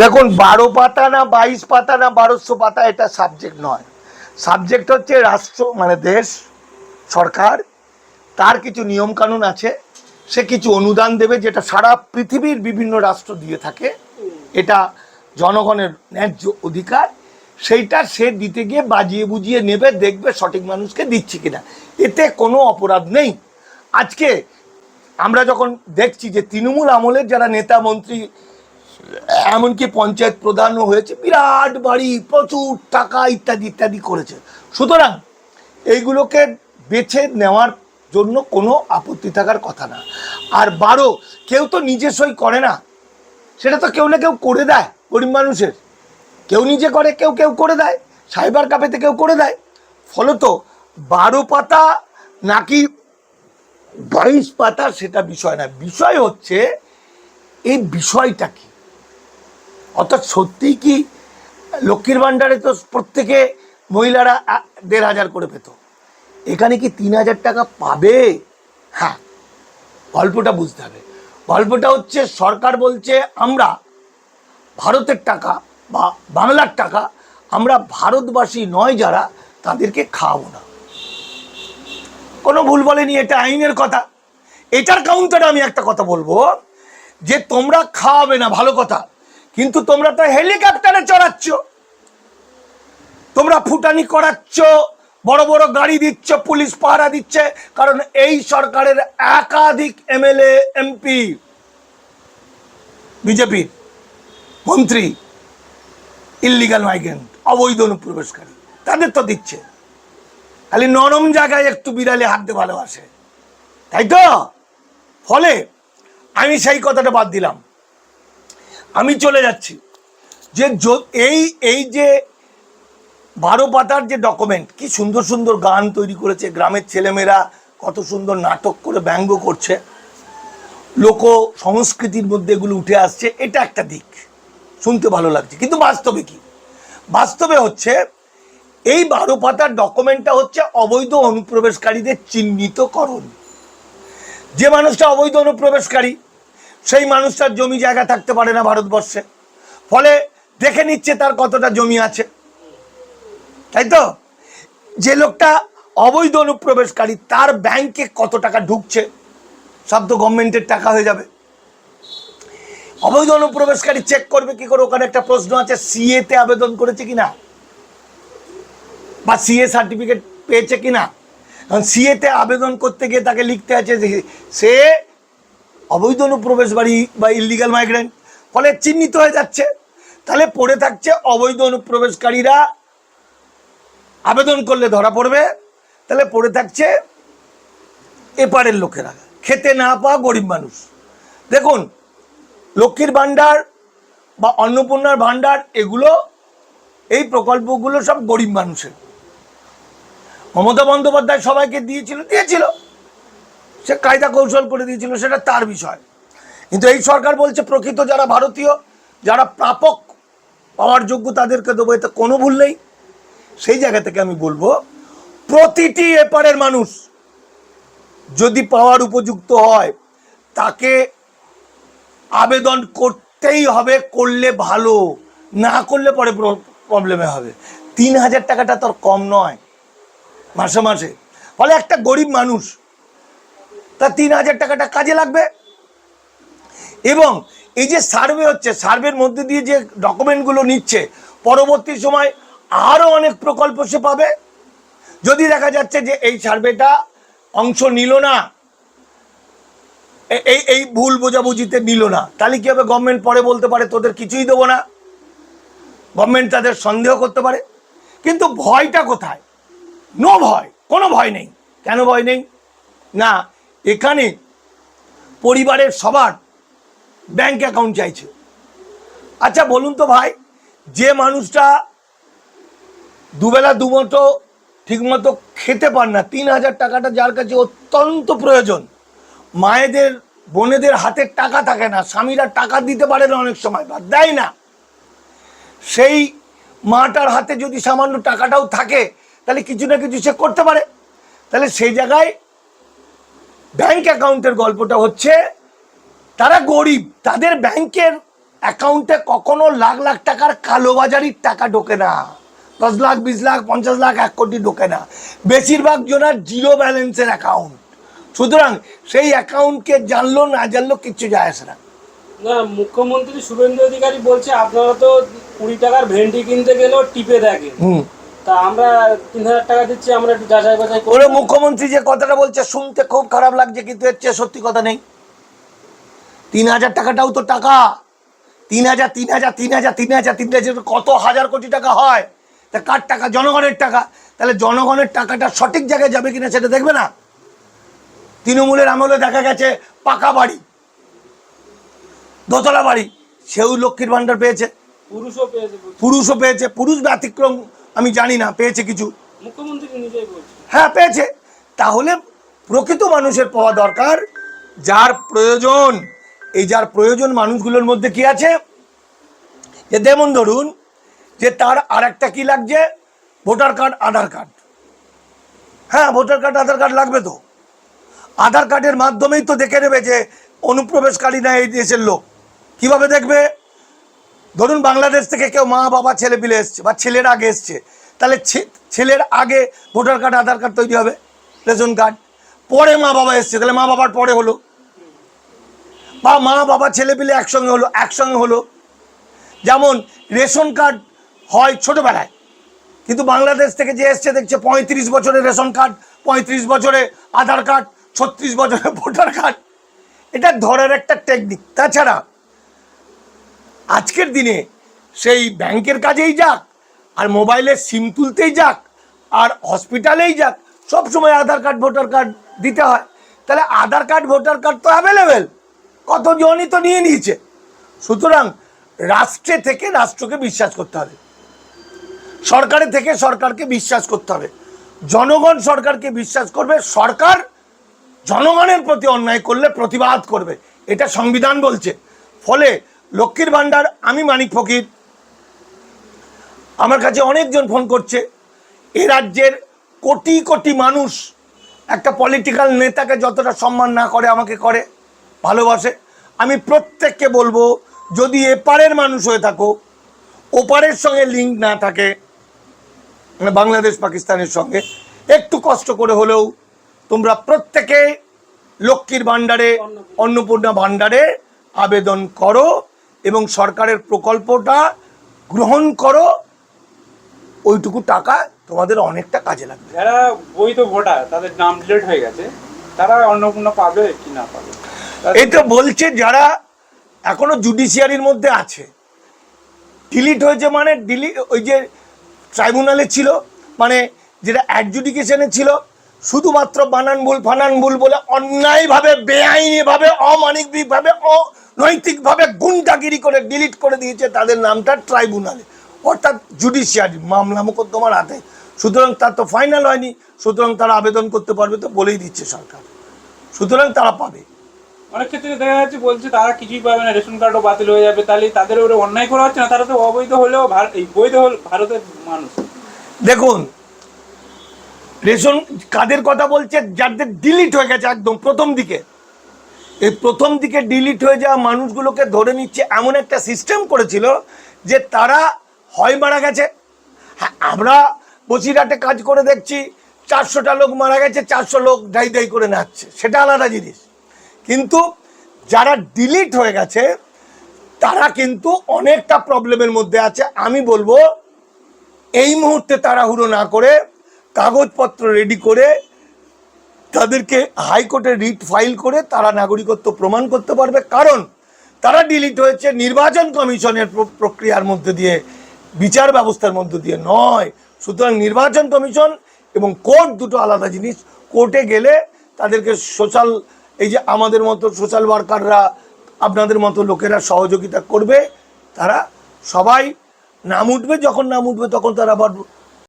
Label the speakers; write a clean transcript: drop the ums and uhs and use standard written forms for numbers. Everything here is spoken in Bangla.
Speaker 1: দেখুন 12 পাতা না 22 পাতা না 1200 পাতা এটা সাবজেক্ট নয়। সাবজেক্ট হচ্ছে রাষ্ট্র মানে দেশ সরকার, তার কিছু নিয়ম কানুন আছে, সে কিছু অনুদান দেবে যেটা সারা পৃথিবীর বিভিন্ন রাষ্ট্র দিয়ে থাকে, এটা জনগণের ন্যায্য অধিকার, সেইটা সে দিতে গিয়ে বাজিয়ে বুঝিয়ে নেবে, দেখবে সঠিক মানুষকে দিচ্ছে কিনা, এতে কোনো অপরাধ নেই। আজকে আমরা যখন দেখছি যে তৃণমূল আমলের যারা নেতা মন্ত্রী, এমনকি পঞ্চায়েত প্রধানও হয়েছে, বিরাট বাড়ি, প্রচুর টাকা ইত্যাদি ইত্যাদি করেছে, সুতরাং এইগুলোকে বেছে নেওয়ার জন্য কোনো আপত্তি থাকার কথা না। আর 12 কেউ তো নিজে সই করে না, সেটা তো কেউ না কেউ করে দেয়। গরিব মানুষের কেউ নিজে করে, কেউ কেউ করে দেয়, সাইবার ক্যাফেতে কেউ করে দেয়। ফলত 12 পাতা নাকি 22 পাতা সেটা বিষয় না, বিষয় হচ্ছে এই বিষয়টা কি। অর্থাৎ সত্যিই কি লক্ষ্মীর ভাণ্ডারে তো প্রত্যেকে মহিলারা 1500 করে পেত, এখানে কি 3000 টাকা পাবে? হ্যাঁ, গল্পটা বুঝতে হবে। গল্পটা হচ্ছে সরকার বলছে আমরা ভারতের টাকা বা বাংলার টাকা আমরা ভারতবাসী নয় যারা, তাদেরকে খাওয়াবো না। কোনো ভুল বলেনি, এটা আইনের কথা। এটার কাউন্টারে আমি একটা কথা বলবো, যে তোমরা খাওয়াবে না ভালো কথা, কিন্তু তোমরা তো হেলিকপ্টারে চড়াচ্ছ, তোমরা ফুটানি করাচ্ছ, বড় বড় গাড়ি দিচ্ছ, পুলিশ পাহারা দিচ্ছে, কারণ এই সরকারের একাধিক এমএলএ এমপি বিজেপির মন্ত্রী ইল্লিগাল মাইগ্রেন্ট, অবৈধ অনুপ্রবেশকারী, তাদের তো দিচ্ছে। খালি নরম জায়গায় একটু বিড়ালে হাঁটতে ভালোবাসে, তাই তো? ফলে আমি সেই কথাটা বাদ দিলাম, আমি চলে যাচ্ছি যে এই যে 12 পাতার যে ডকুমেন্ট, কি সুন্দর সুন্দর গান তৈরি করেছে, গ্রামের ছেলেমেয়েরা কত সুন্দর নাটক করে ব্যঙ্গ করছে, লোক সংস্কৃতির মধ্যে এগুলো উঠে আসছে, এটা একটা দিক, শুনতে ভালো লাগছে। কিন্তু বাস্তবে কি? বাস্তবে হচ্ছে এই 12 পাতার ডকুমেন্টটা হচ্ছে অবৈধ অনুপ্রবেশকারীদের চিহ্নিতকরণ। যে মানুষটা অবৈধ অনুপ্রবেশকারী, সেই মানুষটার জমি জায়গা থাকতে পারে না ভারতবর্ষে, ফলে দেখে নিচ্ছে তার কতটা জমি আছে, তাই তো? যে লোকটা অবৈধ অনুপ্রবেশকারী, তার ব্যাংকে কত টাকা ঢুকছে, সব তো গভর্নমেন্টের টাকা হয়ে যাবে। অবৈধ অনুপ্রবেশকারী চেক করবে কি করে? ওখানে একটা প্রশ্ন আছে, সিএ তে আবেদন করেছে কিনা বা সিএ সার্টিফিকেট পেয়েছে কিনা। কারণ সিএ তে আবেদন করতে গিয়ে তাকে লিখতে আছে যে সে অবৈধ অনুপ্রবেশকারী বা ইল্লিগাল মাইগ্রেন্ট, ফলে চিহ্নিত হয়ে যাচ্ছে। তাহলে পড়ে থাকছে অবৈধ অনুপ্রবেশকারীরা আবেদন করলে ধরা পড়বে, তাহলে পড়ে থাকছে এপারের লোকেরা, খেতে না পাওয়া গরিব মানুষ। দেখুন, লক্ষ্মীর ভাণ্ডার বা অন্নপূর্ণার ভাণ্ডার, এগুলো এই প্রকল্পগুলো সব গরিব মানুষের। মমতা বন্দ্যোপাধ্যায় সবাইকে দিয়েছিল, সে কায়দা কৌশল করে দিয়েছিল, সেটা তার বিষয়। কিন্তু এই সরকার বলছে প্রকৃত যারা ভারতীয়, যারা প্রাপক পাওয়ার যোগ্য, তাদেরকে দেবো, এতে কোনো ভুল নেই। সেই জায়গা থেকে আমি বলবো, প্রতিটি এপারের মানুষ যদি পাওয়ার উপযুক্ত হয়, তাকে আবেদন করতেই হবে, করলে ভালো, না করলে পরে প্রবলেমে হবে। 3000 টাকাটা তোর কম নয় মাসে মাসে, ফলে একটা গরিব মানুষ তার 3000 টাকাটা কাজে লাগবে। এবং এই যে সার্ভে হচ্ছে, সার্ভের মধ্যে দিয়ে যে ডকুমেন্টগুলো নিচ্ছে, পরবর্তী সময় আরও অনেক প্রকল্প সে পাবে। যদি দেখা যাচ্ছে যে এই সার্ভেটা অংশ নিল না, এই ভুল বোঝাবুঝিতে নিল না, তাহলে কি হবে? গভর্নমেন্ট পরে বলতে পারে তোদের কিছুই দেবো না, গভর্নমেন্ট তাদের সন্দেহ করতে পারে। কিন্তু ভয়টা কোথায়? নো ভয়, কোনো ভয় নেই। কেন ভয় নেই? না, এখানে পরিবারের সবার ব্যাংক অ্যাকাউন্ট চাইছে। আচ্ছা বলুন তো ভাই, যে মানুষটা দুবেলা দুমুঠো ঠিকমতো খেতে পার না, 3000 টাকাটা যার কাছে অত্যন্ত প্রয়োজন, মায়েদের বোনেদের হাতে টাকা থাকে না, স্বামীরা টাকা দিতে পারে না, অনেক সময় বা দেয় না, সেই মাটার হাতে যদি সামান্য টাকাটাও থাকে, তাহলে কিছু না কিছু সে করতে পারে। তাহলে সেই জায়গায় ব্যাংক অ্যাকাউন্টের গল্পটা হচ্ছে, তারা গরিব, তাদের ব্যাংকের অ্যাকাউন্টে কখনো লাখ লাখ টাকার কালোবাজারির টাকা ঢোকে না, 10 লাখ 20 লাখ 50 লাখ 1 কোটি ঢোকে না, বেশিরভাগ জনের জিরো ব্যালেন্সের অ্যাকাউন্ট। সুতরাং সেই অ্যাকাউন্টকে জানলো না জানলো কিচ্ছু যায় আসে না।
Speaker 2: না, মুখ্যমন্ত্রী শুভেন্দু অধিকারী বলছে আপনারা তো 20 টাকার ভেন্ডি কিনতে গেলেও টিপে দেখেন, তা আমরা 3000 টাকা দিচ্ছি, আমরা একটু যাচাই বাছাই করি।
Speaker 1: ওরে মুখ্যমন্ত্রী যে কথাটা বলছে শুনতে খুব খারাপ লাগছে, কিন্তু এর চেয়ে সত্যি কথা নেই। 3000 টাকাটাও তো টাকা, 3000 3000 3000 3000 3000 কত হাজার কোটি টাকা হয়। তা কার টাকা? জনগণের টাকা। তাহলে জনগণের টাকাটা সঠিক জায়গায় যাবে কিনা সেটা দেখবে না। তৃণমূলের আমলে দেখা গেছে পাকা বাড়ি, দোতলা বাড়ি, সেও লক্ষ্মীর ভান্ডার পেয়েছে, পুরুষও পেয়েছে, পুরুষ ব্যতিক্রম আমি জানি না, পেয়েছে কিছু,
Speaker 2: মুখ্যমন্ত্রী নিজেই বলছে
Speaker 1: হ্যাঁ পেয়েছে। তাহলে প্রকৃত মানুষের পাওয়া দরকার, যার প্রয়োজন। এই যার প্রয়োজন মানুষগুলোর মধ্যে কি আছে, যে যেমন ধরুন যে তার আর একটা কি লাগছে, ভোটার কার্ড, আধার কার্ড। হ্যাঁ, ভোটার কার্ড আধার কার্ড লাগবে তো। আধার কার্ডের মাধ্যমেই তো দেখে নেবে যে অনুপ্রবেশকারী না এই দেশের লোক। কিভাবে দেখবে? ধরুন বাংলাদেশ থেকে কেউ মা বাবা ছেলে পিলে এসছে, বা ছেলের আগে এসছে, তাহলে ছেলের আগে ভোটার কার্ড আধার কার্ড তৈরি হবে, রেশন কার্ড। পরে মা বাবা এসছে, তাহলে মা বাবার পরে হলো, বা মা বাবা ছেলে পিলে একসঙ্গে হলো। যেমন রেশন কার্ড হয় ছোটবেলায়, কিন্তু বাংলাদেশ থেকে যে এসছে দেখছে 35 বছরের রেশন কার্ড, 35 বছরে আধার কার্ড, 36 বছরে ভোটার কার্ড। এটা ধরার একটা টেকনিক। তাছাড়া আজকের দিনে সেই ব্যাংকের কাজেই যাক, আর মোবাইলের সিম তুলতেই যাক, আর হসপিটালেই যাক, সব সময় আধার কার্ড ভোটার কার্ড দিতে হয়। তাহলে আধার কার্ড ভোটার কার্ড তো অ্যাভেলেবেল, কতজনই তো নিয়ে নিয়েছে। সুতরাং রাষ্ট্রে থেকে রাষ্ট্রকে বিশ্বাস করতে হবে, সরকারের থেকে সরকারকে বিশ্বাস করতে হবে। জনগণ সরকারকে বিশ্বাস করবে, সরকার জনগণের প্রতি অন্যায় করলে প্রতিবাদ করবে, এটা সংবিধান বলছে। ফলে লক্ষ্মীর ভাণ্ডার, আমি মানিক ফকির, আমার কাছে অনেকজন ফোন করছে, এ রাজ্যের কোটি কোটি মানুষ একটা পলিটিক্যাল নেতাকে যতটা সম্মান না করে আমাকে করে, ভালোবাসে। আমি প্রত্যেককে বলবো, যদি এপারের মানুষ হয়ে থাকো, ওপারের সঙ্গে লিঙ্ক না থাকে, মানে বাংলাদেশ পাকিস্তানের সঙ্গে, একটু কষ্ট করে হলেও তোমরা প্রত্যেকে লক্ষ্মীর ভাণ্ডারে, অন্নপূর্ণা ভাণ্ডারে আবেদন করো এবং সরকারের প্রকল্পটা গ্রহণ করো। ওইটুকু টাকা তোমাদের অনেকটা কাজে লাগবে।
Speaker 3: যারা বৈধ ভোটার, তাদের নাম ডিলিট হয়ে গেছে, তারা অন্নপূর্ণা পাবে কি না পাবে?
Speaker 1: এই তো বলছে যারা এখনো জুডিশিয়ারির মধ্যে আছে, ডিলিট হয়েছে মানে ওই যে ট্রাইব্যুনালে ছিল, মানে যেটা অ্যাডজুডিকেশনে ছিল, শুধুমাত্র বানান ভুল ফানান ভুল বলে অন্যায়ভাবে, বেআইনিভাবে, অমানবিকভাবে, অনৈতিকভাবে গুন্ডাগিরি করে ডিলিট করে দিয়েছে তাদের নামটা ট্রাইব্যুনালে, অর্থাৎ জুডিশিয়ারি, মামলা মোকদ্দমার হাতে। সুতরাং তার তো ফাইনাল হয়নি, সুতরাং তারা আবেদন করতে পারবে, তো বলেই দিচ্ছে সরকার, সুতরাং তারা পাবে।
Speaker 3: অনেক ক্ষেত্রে দেখা যাচ্ছে বলছে তারা কিছুই পাবে না, রেশন কার্ডও বাতিল হয়ে যাবে। তাহলে তাদের উপরে অন্যায় করা হচ্ছে না? তারা তো অবৈধ হলেও বৈধ হল ভারতের মানুষ।
Speaker 1: দেখুন, রেশন কার্ডের কথা বলছে যাদের ডিলিট হয়ে গেছে একদম প্রথম দিকে, এই প্রথম দিকে ডিলিট হয়ে যাওয়া মানুষগুলোকে ধরে নিচ্ছে, এমন একটা সিস্টেম করেছিল যে তারা হয় মারা গেছে। হ্যাঁ, আমরা বসিরহাটে কাজ করে দেখছি 400টা লোক মারা গেছে, 400 লোক দায়ী দায়ী করে নাচছে, সেটা আলাদা জিনিস। কিন্তু যারা ডিলিট হয়ে গেছে তারা কিন্তু অনেকটা প্রবলেমের মধ্যে আছে। আমি বলবো এই মুহূর্তে তাড়াহুড়ো না করে কাগজপত্র রেডি করে তাদেরকে হাইকোর্টে রিট ফাইল করে তারা নাগরিকত্ব প্রমাণ করতে পারবে, কারণ তারা ডিলিট হয়েছে নির্বাচন কমিশনের প্রক্রিয়ার মধ্যে দিয়ে, বিচার ব্যবস্থার মধ্যে দিয়ে নয়। সুতরাং নির্বাচন কমিশন এবং কোর্ট দুটো আলাদা জিনিস। কোর্টে গেলে তাদেরকে সোশ্যাল, এই যে আমাদের মতো সোশ্যাল ওয়ার্কাররা, আপনাদের মতো লোকেরা সহযোগিতা করবে, তারা সবাই নাম উঠবে, যখন নাম উঠবে তখন তারা আবার